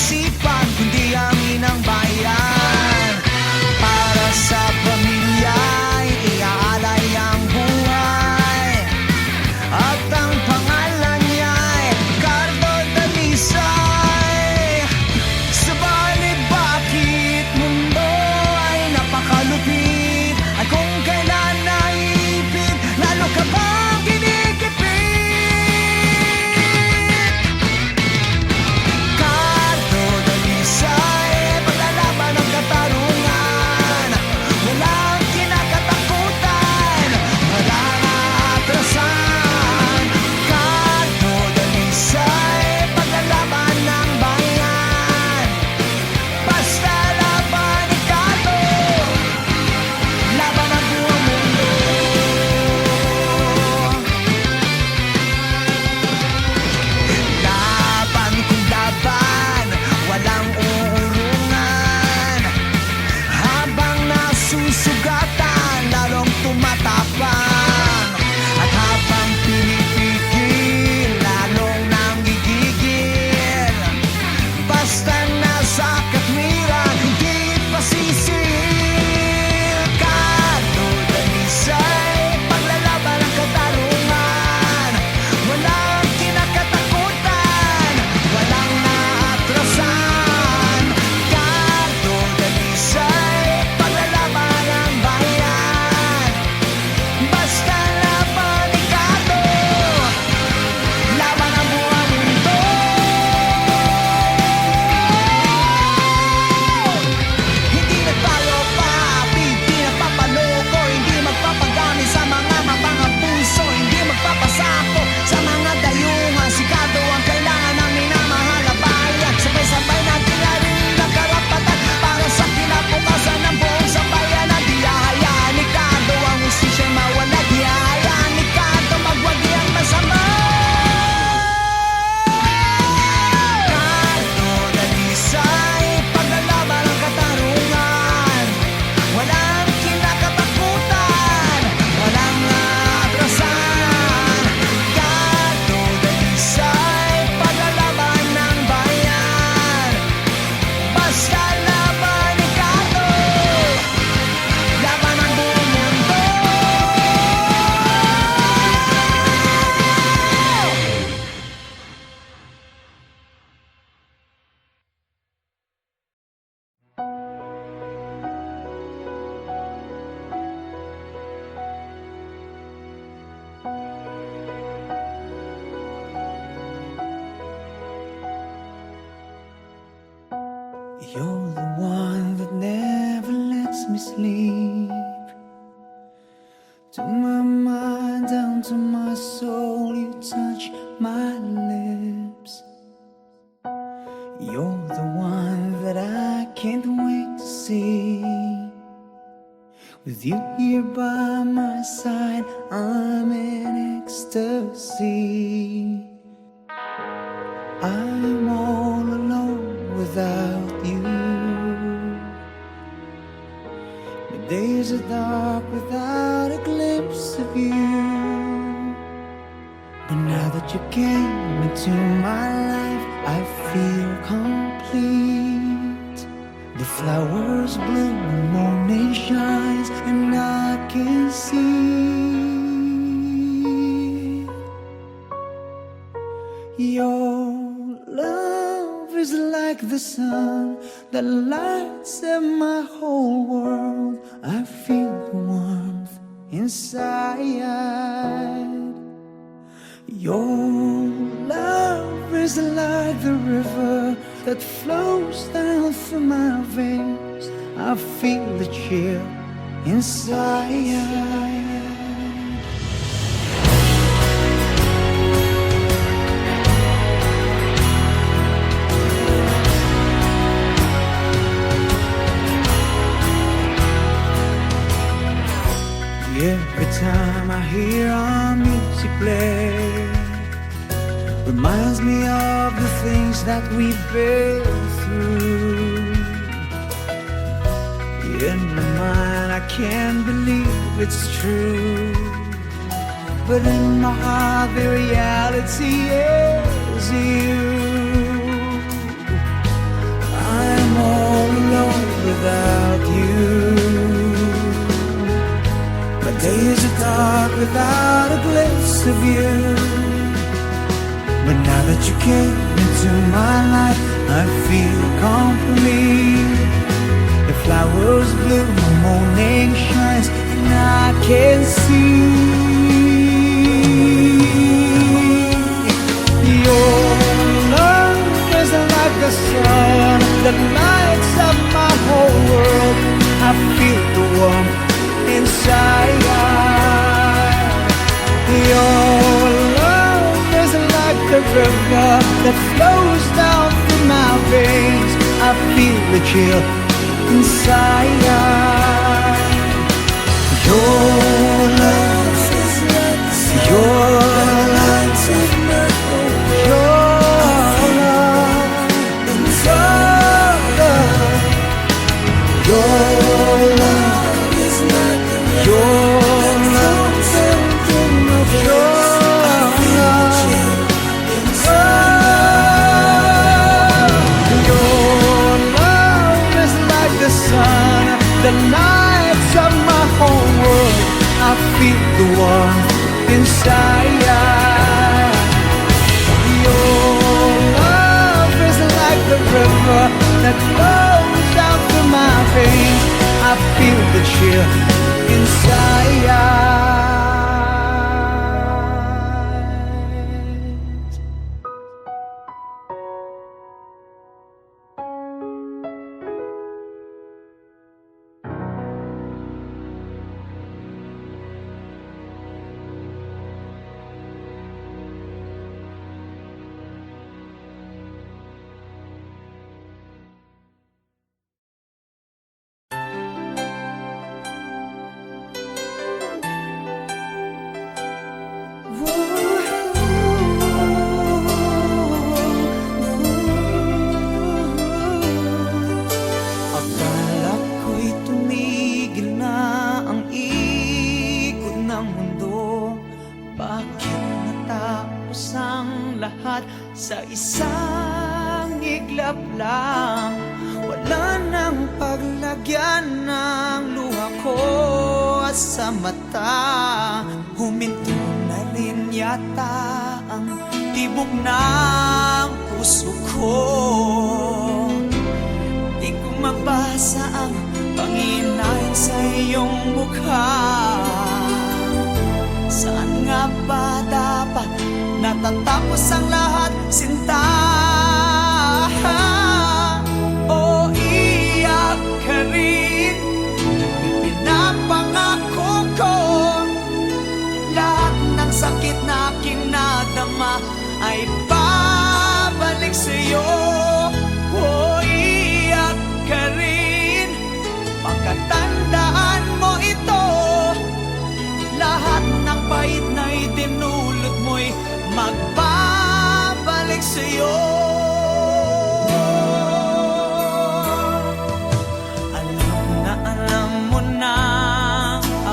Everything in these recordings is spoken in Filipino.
isipan kundi ang inang bayan. Para sa pamilya iaalay ang buhay, at ang pangalan niya'y Cardo Dalisay. Subalit bakit mundo ay napakalupit, at kung kailan naipit lalo ka bang kinikipit? Cardo Dalisay, paglalaban ng katarungan, walang kinakatakutan, walang aatrasan. Cardo Dalisay, paglalaban ng bayan, basta laban ni Cardo, laban ang buong mundo. Laban kung laban, walang uurungan, habang nasusugatan lalong tumatapang, at habang pinipigil lalong nanggigigil. Basta nasa katwiran hindi pasisil. Cardo Dalisay, paglalaban ng katarungan, walang kinakatakutan, walang naatrasan. Cardo Dalisay, paglalaban ng bayan, basta laban ni Cardo, laban ang buong mundo. Hindi nagpalopap, hindi nagpapaloko, hindi magpapagami sa mga mapangapuso, hindi magpapasako sa mga dayuhan. Si Cardo ang kailangan ng minamahal na bayan. Sabay-sabay natin larin ang karapatan para sa kinabukasan ng buong sambayanan. Di hahayaan ni Cardo ang hustisya'y mawala, di hahayaan ni Cardo magwagi ang masama. Cardo Dalisay, paglalaban ng katarungan, walang kinakatakutan, walang aatrasan. Cardo Dalisay, paglalaban ng bayan, basta laban ni Cardo, laban ang buong mundo. You're the one that never lets me sleep. To my mind, down to my soul, you touch my lips. You're the one that I can't wait to see. With you here by my side, I'm in ecstasy. I'm all alone without you. My days are dark without a glimpse of you. But now that you came into my life, I feel complete. The flowers bloom, the morning shines, and I can see your love is like the sun that lights up my whole world. I feel the warmth inside. Your love is like the river that flows down through my veins. I feel the chill inside. Every time I hear our music play, reminds me of the things that we've been through. In my mind I can't believe it's true, but in my heart the reality is you. come for me. The flowers bloom, the morning shines, and I can see your love is like the sun that lights up my whole world. I feel the warmth inside. Your love is like the river that flows down through my veins. I feel the chill inside. Your love is like the sun. Your love is like your love inside. Your love is like the river. Your love is like the sun that lights up my whole world. I feel the warmth inside. Your love is like the river that flows down through my veins. I feel the chill inside. Sa isang iglap lang, wala nang paglagyan ng luha ko at sa mata. Huminto na rin yata ang tibok ng puso ko. Di ko mabasa ang panghinayang sa iyong mukha. Saan nga ba dapat natatapos ang lahat, sinta? O iyak ka rin, pinapangako ko, lahat ng sakit na aking nadama ay babalik sa'yo. O iyak ka rin, pagkatandaan mo ito, lahat ng pahit na itinulot mo'y magbabalik sa'yo. Alam mo na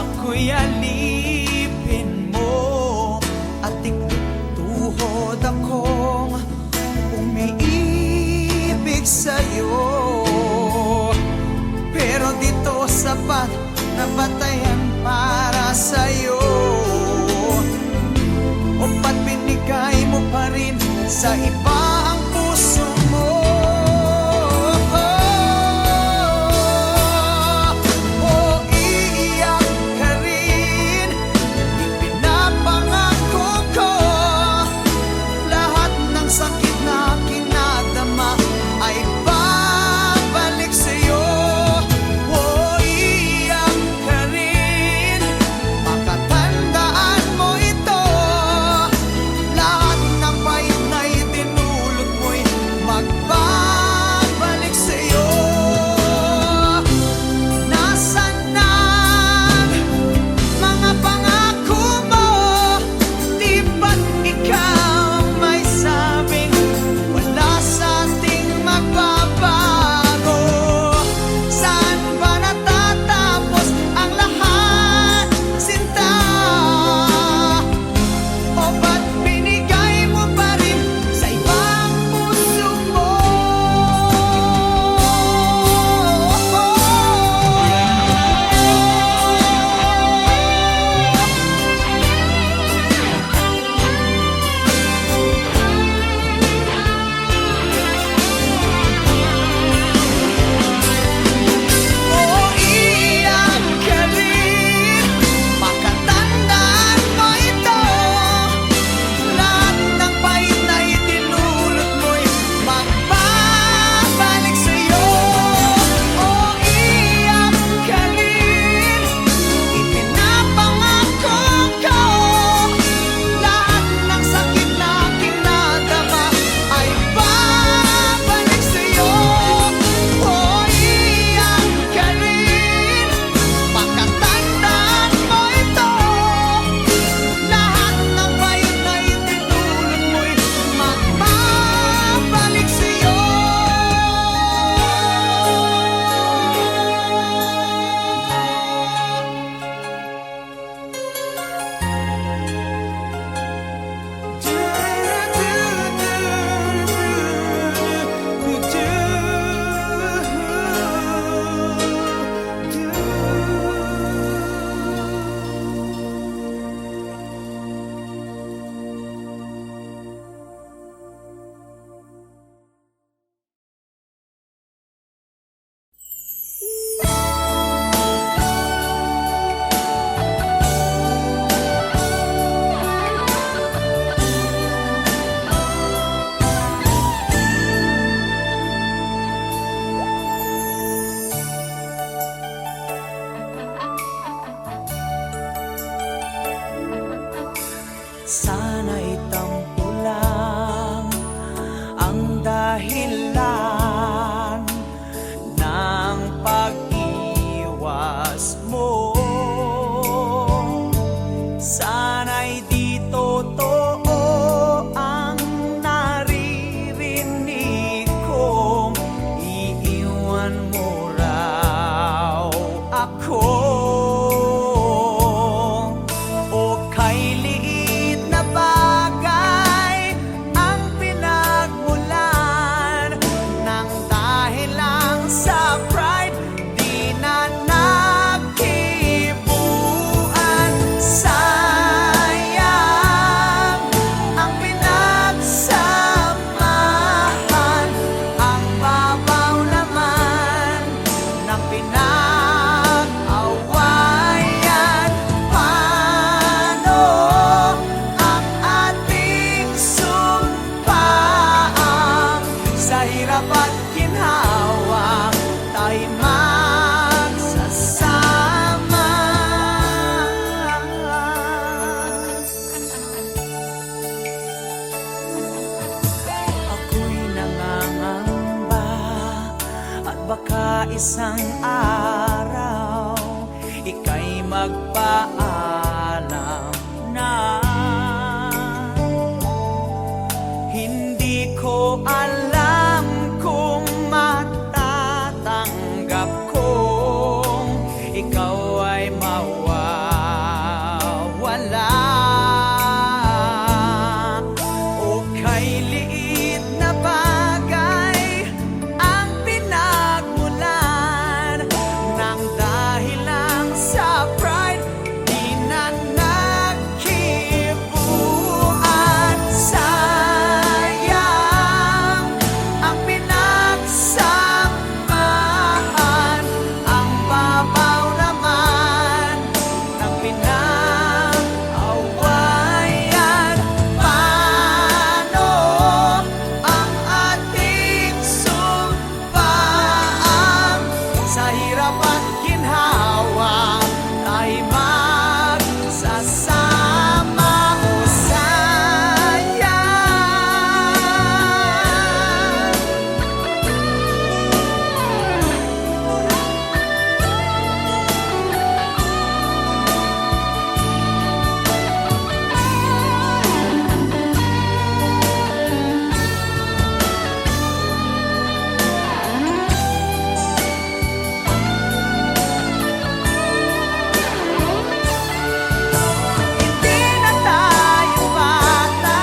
ako'y alipin mo, at ikutuhod akong umiibig sa'yo. Pero dito sapat na batayan para sa'yo. O ba't binigay mo pa rin sa iba ang puso mo? O iiyak ka rin, ipinapangako ko, lahat ng sakit na kinadama ay babalik sa'yo. O iiyak ka rin, makatandaan mo ito, lahat ng pahit na itinulot Sana'y tampo lang ang dahilan ng pag-iwas mo. Sana'y di totoo ang naririnig kong iiwan mo raw ako. O kay liit na bagay ang pinagmulan ng dahil lang sa pride di na nagkibuan. Sayang ang pinagsamahan, ang babaw naman ng pinag-awayan. Paano ang ating sumpaang sa hirap at ginhawa tayo magsasama? Ako'y nangangamba at baka isang araw ika'y magpaalam na. Hindi ko alam kung matatanggap kong ikaw ay mawawala. O kay liit na bagay ang pinagmulan ng dahil lang sa pride di na nagkibuan. Sayang ang pinagsamahan, ang babaw naman ng pinag-awayan. Paano ang ating sumpaang sa hirap at ginhawa tayo magsasama? O sayang hindi na tayo bata,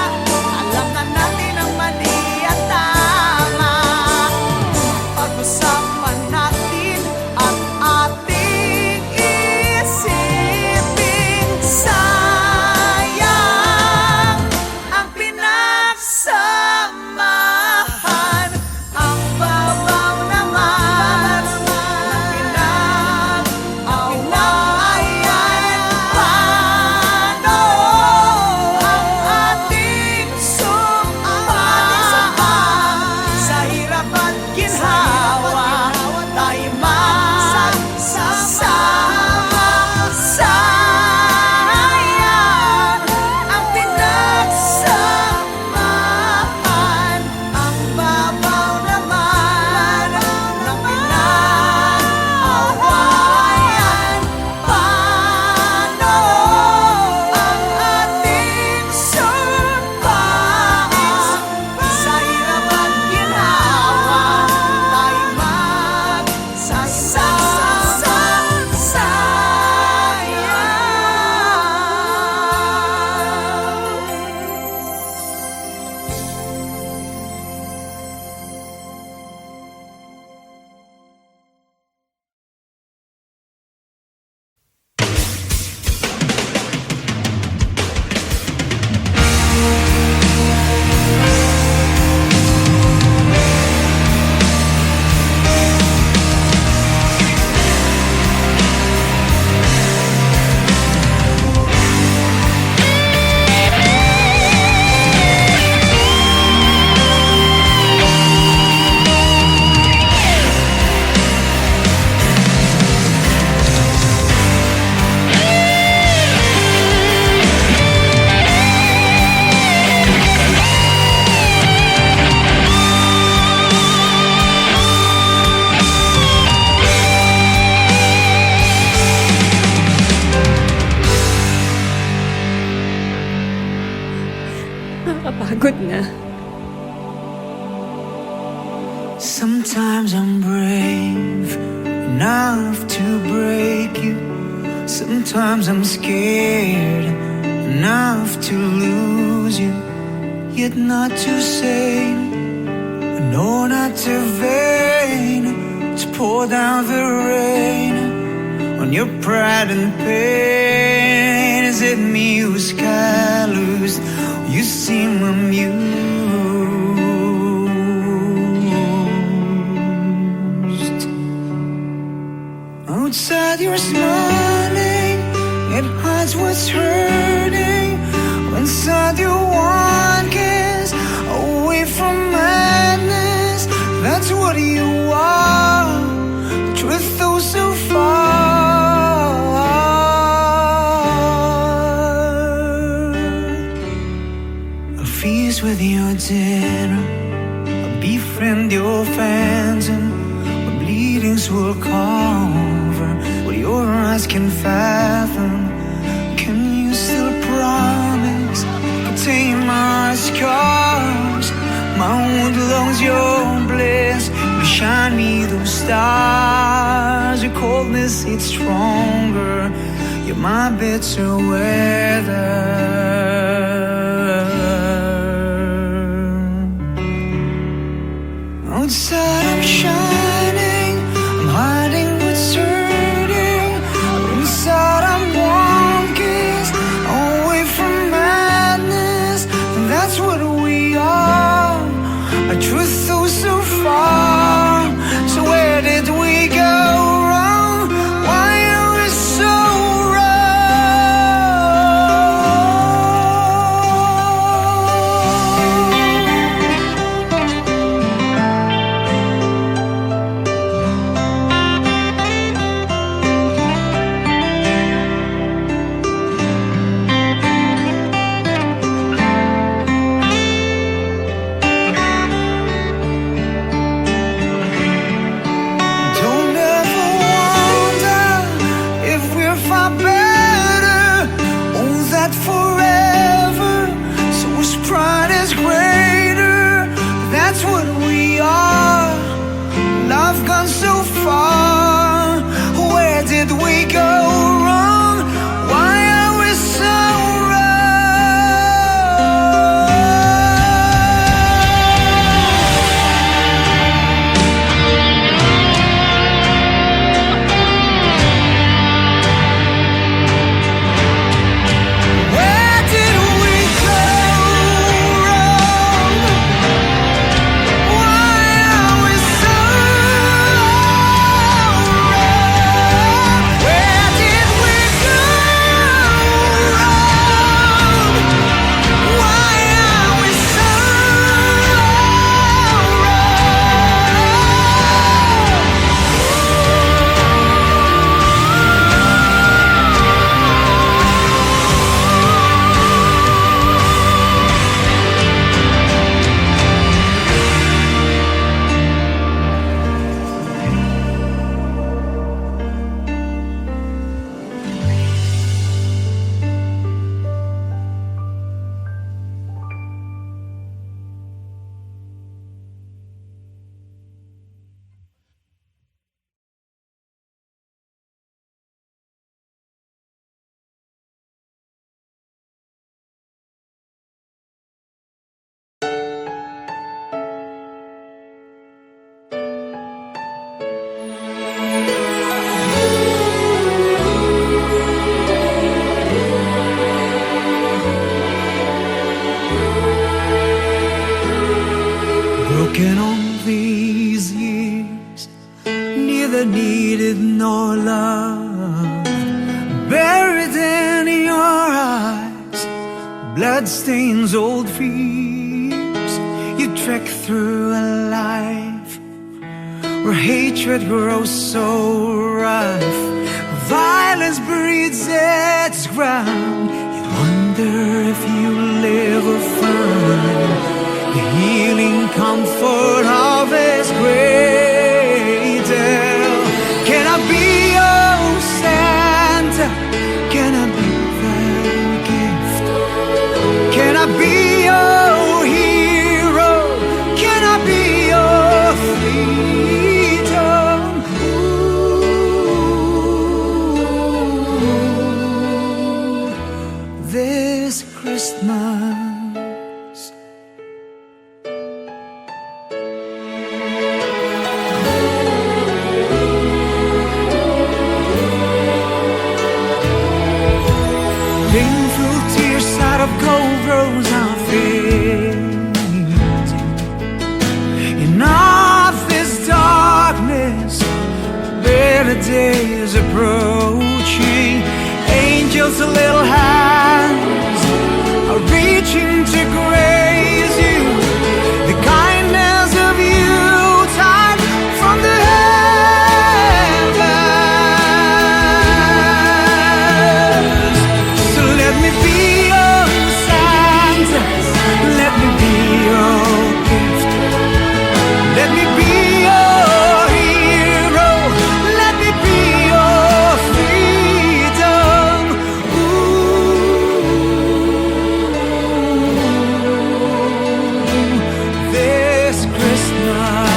alam na natin ang mali at tama. Pag-usapan natin at ating isipin. Sayang ang pinagsamahan, ang babaw naman ng pinag-awayan. Paano ang ating sumpaang sa hirap at ginhawa tayo magsasama? Sayang ang pinagsamahan, ang babaw naman ng pinag-awayan. Paano ang ating sumpaang sa hirap at ginhawa tayo magsasama? Sometimes I'm brave enough to break you. Sometimes I'm scared enough to lose you. Yet not too sane, no, not too vain to pour down the rain on your pride and pain. Is it me who's calloused? You seem amused. Outside you're smiling, it hides what's hurting. Inside you one kiss away from madness. That's what you are. Truth though so far. I'll feast with your dinner, I'll befriend your phantom. My bleedings will cover what your eyes can fathom. Can you still promise? Contain my scars, my wound belongs your bliss. You shine me those stars. Your coldness, it's stronger. You're my bitter weather. Outside I'm shining, I'm hiding what's hurting. Inside I'm one kiss away from madness. That's what we are. A truth though so far. So where did we go wrong? Why are we so broken all these years, neither needed nor loved, buried in your eyes, blood stains old fears. You trek through a life where hatred grows so rife, violence breeds its ground. You wonder if you live or find the healing comfort of His cradle. Can I be your Santa? Can I be that gift? Can I be your hero? Can I be your Painful tears out of cold rose are fading. In all this darkness, better days approaching. Angels' little hands are reaching to grace you. The kindness of you time from the heavens. So let me be your Santa, let me be your gift, let me be your hero, let me be your freedom. This Christmas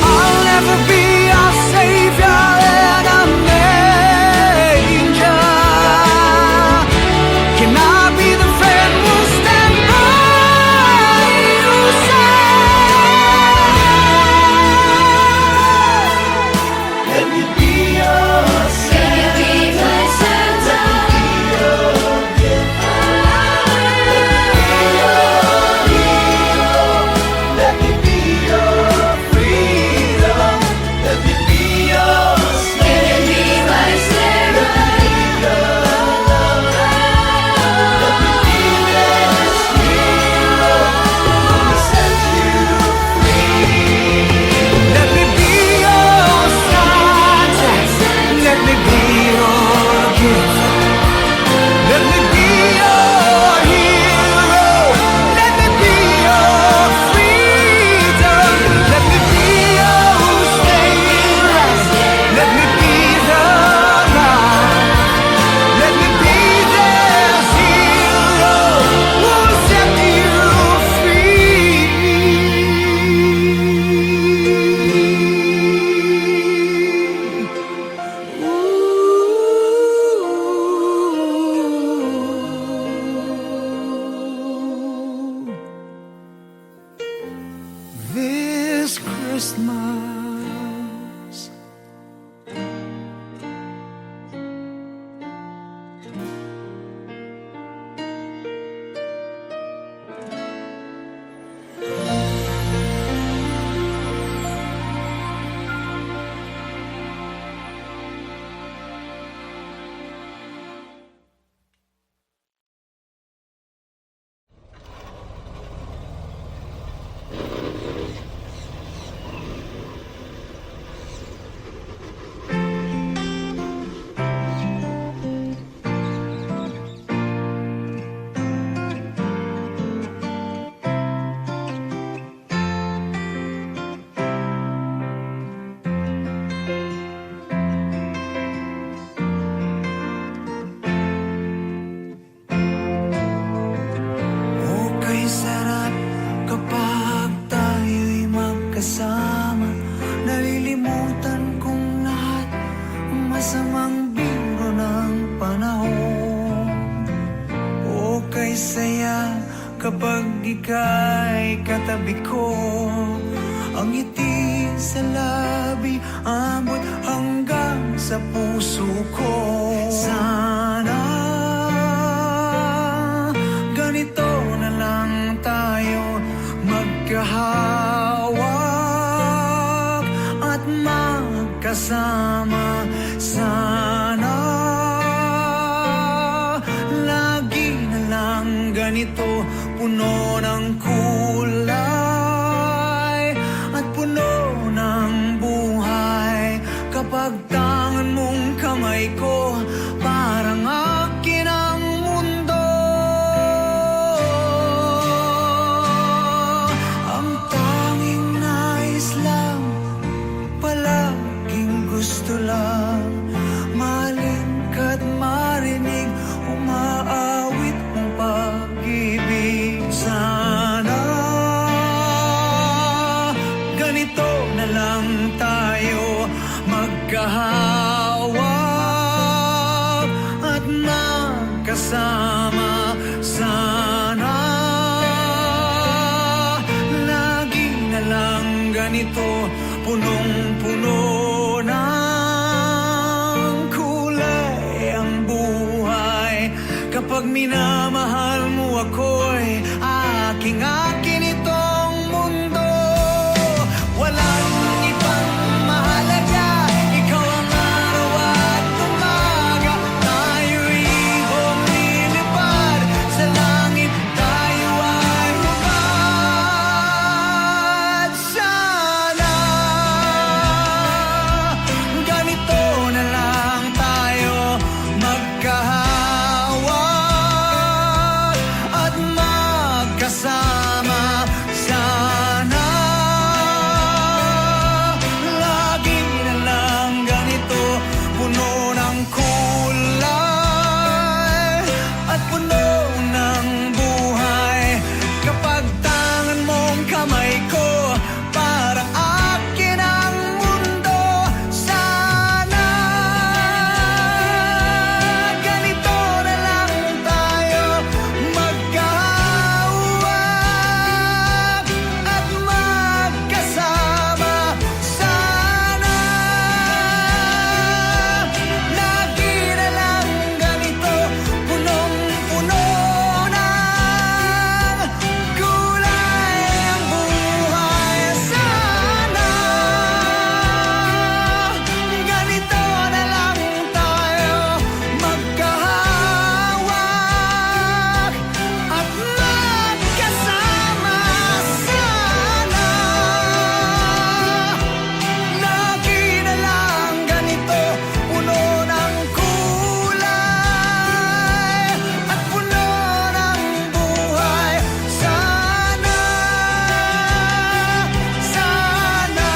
I'll never be a savior and a manger. Can I be the friend who'll stand by your side? Let me be your Santa. Let me be my Santa. Let me be your freedom. Let me be your slave. Let me be my servant. Let me be this hero who set you free. Let me be your Santa. Let me be your gift. Let me be your hero. Let me be your freedom. Let me be your savior. Let me be the light. Let me be this hero who will set you free. This Christmas okay sarap kapag tayo'y magkasama. Nalilimutan kong lahat ang masamang biro ng panahon. Okay saya kapag ika'y katabi ko. Ang ngiti sa labi abot hanggang sa puso ko. Sana ganito na lang tayo magkahawak at magkasama. Sana lagi na lang ganito, puno ng kulay at puno ng buhay. Kapag tangan mong kamay ko, parang akin ang mundo. Ang tanging nais lang, palaging gusto lang, mahalin ka't marinig umaawit ng pag-ibig. Sana ganito na lang tayo magkahawak at magkasama. Sana lagi na lang ganito, punong-puno ng kulay ang buhay. minamahal mo ako'y aking itong mundo. Walang ibang mahalaga, ikaw ang araw at umaga. Tayo'y lumilipad sa langit, tayo ay hubad. Sana ganito na lang tayo magkahawag at magkasama. Sana lagi na lang ganito, puno ng kulay at puno ng buhay. Kapag tangan mong kamay ko, parang akin ang mundo. Sana ganito na lang tayo magkahawag at magkasama. Sana lagi na lang ganito, punong-puno ng kulay ang buhay. Sana ganito na lang tayo magkahawag at magkasama. Sana lagi na lang ganito, puno ng kulay at puno ng buhay. Sana, sana,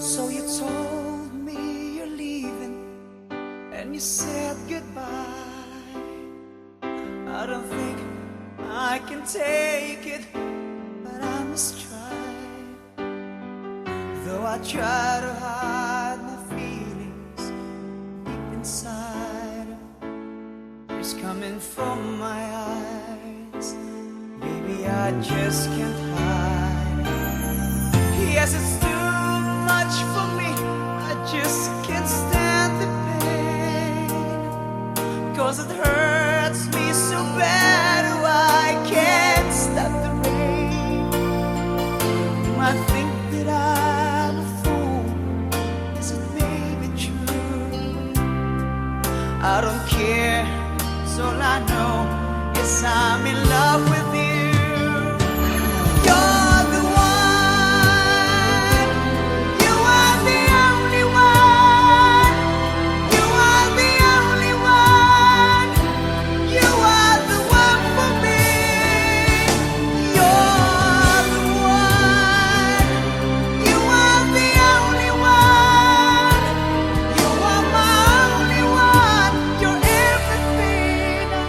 so you told me you're leaving and you said goodbye. I don't think I can take it, but I must try. Though I try to hide my feelings deep inside, tears coming from my eyes. Baby, I just can't hide. Yes, it's too much for me, I just can't stand the pain, 'cause it hurts me so bad, oh, I can't stop the rain. You might think that I'm a fool, is it maybe true? I don't care, 'cause all I know is I'm in love with you. You're the one, you are the only one, you are the only one, you are the one for me. You're the one, you are the only one, you are my only one, you're everything I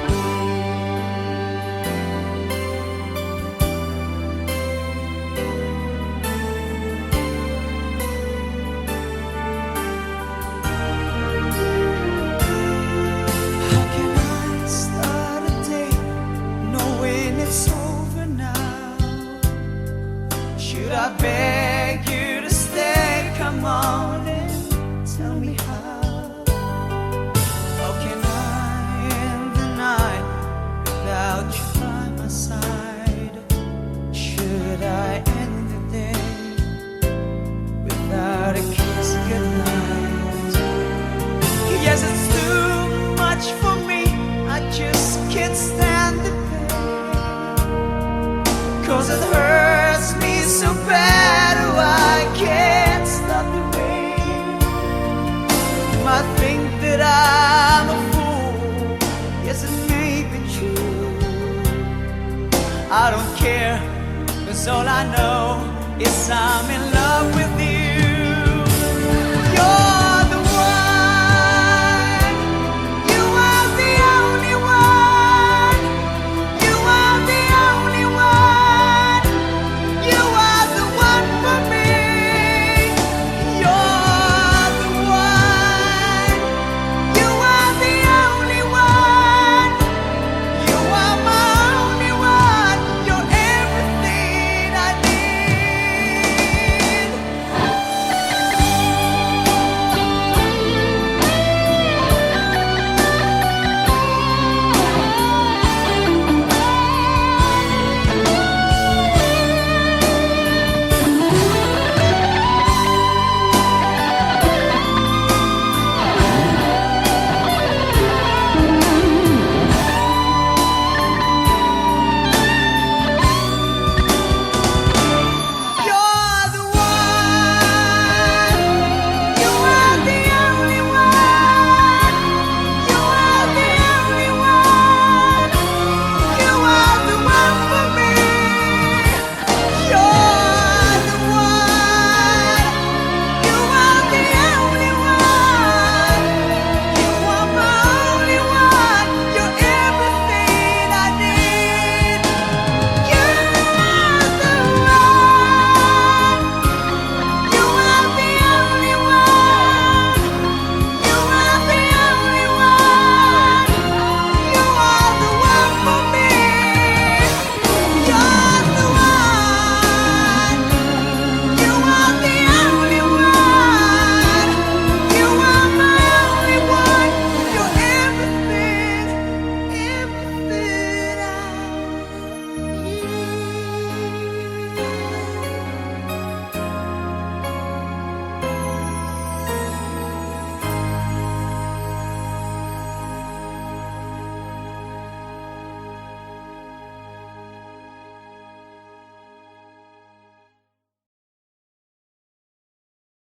How can I start a day knowing it's over now? Should I beg you to stay? Come on and tell me how. 'cause it hurts me so bad. Oh, I can't stop the rain. I think that I'm a fool. Yes, it may be true. I don't care, 'cause all I know is I'm in love with